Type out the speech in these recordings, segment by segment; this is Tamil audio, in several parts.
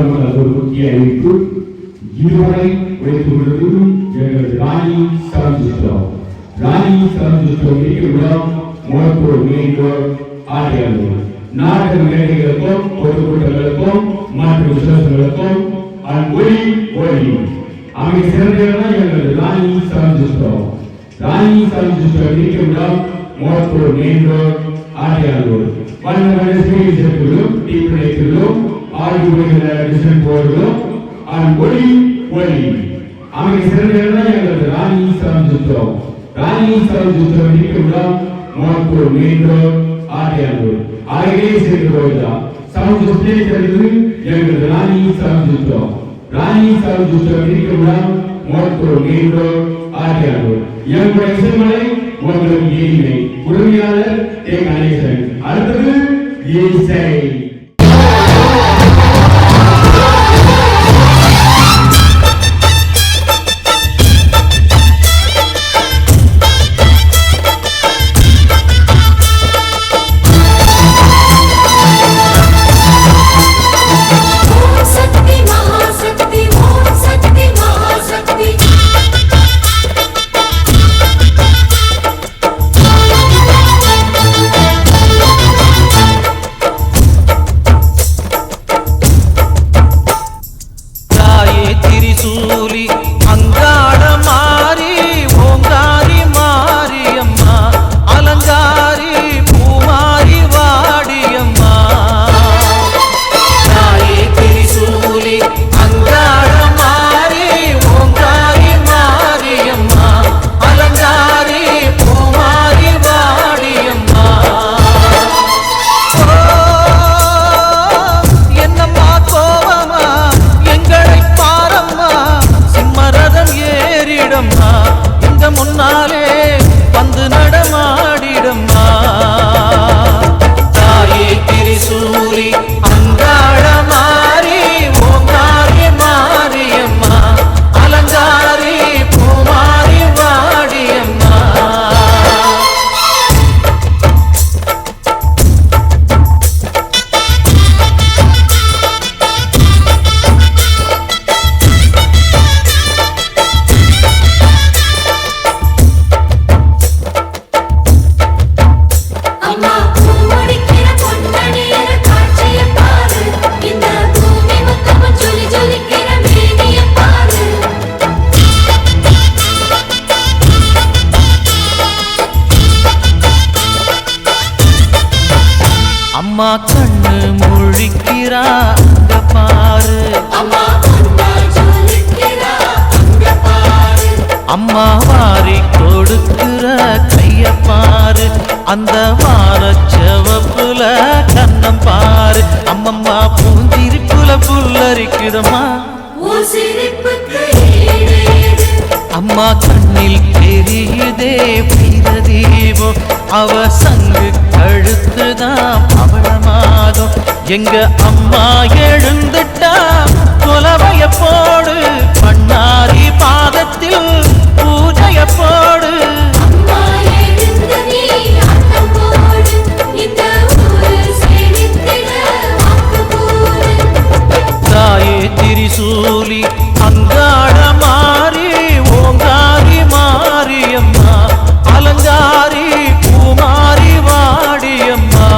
ஒரு முக்கிய அறிவிப்பு. இதுவரை உழைத்துக் கொண்டிருக்கும் எங்களது ராணி சலஞ்சுத்திரம் இடம் மோர்பூர் மீன்கோள் ஆடியாளர் நாடக மேடைகளுக்கும் பொதுக்கூட்டங்களுக்கும் மற்றும் விசேஷங்களுக்கும் ஒளி அவை சிறந்ததான் எங்களது ராணி சலஞ்சுத்திரம் இருக்கும் இடம் மோர்பூர் மீன்கோள் ஆடியாளர் வண்ண சீர்களும் டீப்பிளைகளும் ஆடியோவின் போர்களும் ஒளி அவை சிறந்ததான் எங்களது ராணி சலஞ்சுத்திரம் இருக்கும் இடம் மோர்பூர் மீன்கோள் ஆடியாளர் ஆகிய சேர்க்கிறோம். சவுண்ட் சுத்தேசரில் எங்களது ராணி சலஞ்சுத்திரம் இருக்கும் இடம் மோர்பூர் மீன்கோள் ஆடியாளர். எங்களுடைய இசைமலை உங்களுக்கு இனிமை. உரிமையாளர் ஏ கணேசன். அடுத்தது இசை. அம்மா கண்ணு முழிக்கிறா அங்க பாரு, அம்மா வாரி கொடுக்கிற கைய பாரு, அந்த வாரச்சவப்புல கண்ணம் பாரு, அம்மம்மா பூஞ்சிரிப்புல புல்லரிக்குதம்மா அம்மா கண்ணில் தெரியுதே தீபம், அவ சங்கு கழுத்துதான் பவளமாகும். எங்க அம்மா எழுந்துட்டா கொலவைய போடு, பண்ணாரி பாதத்தில் பூஜைய போடு. தாயே திரிசூலி அங்காட மாறி ஓங்காரி மாரியம்மா, அலங்காரி பூமாரி வாடியம்மா.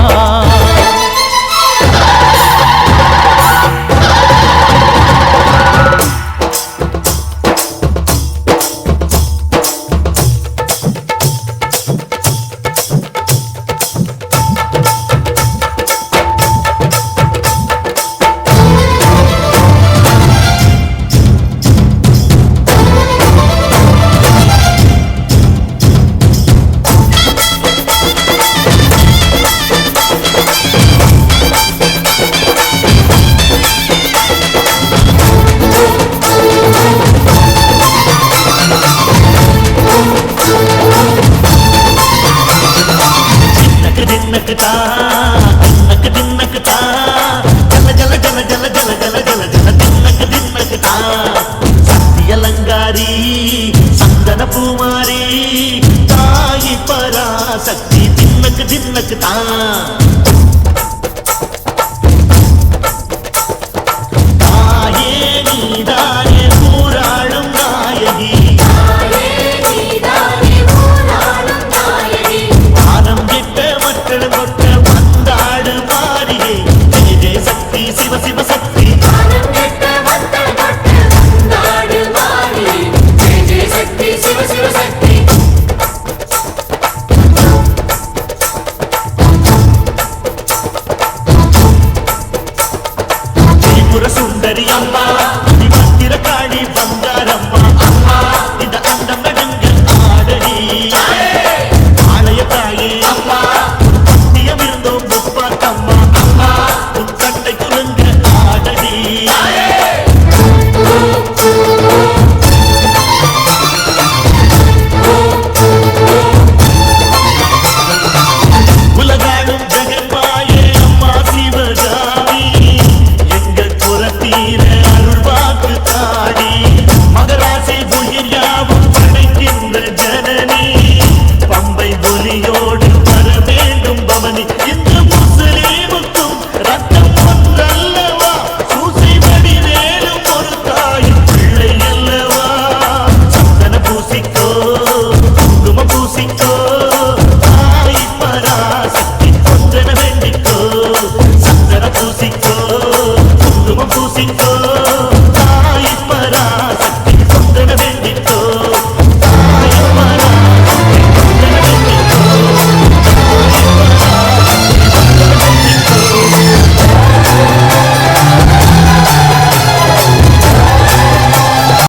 சுந்தரி அம்மா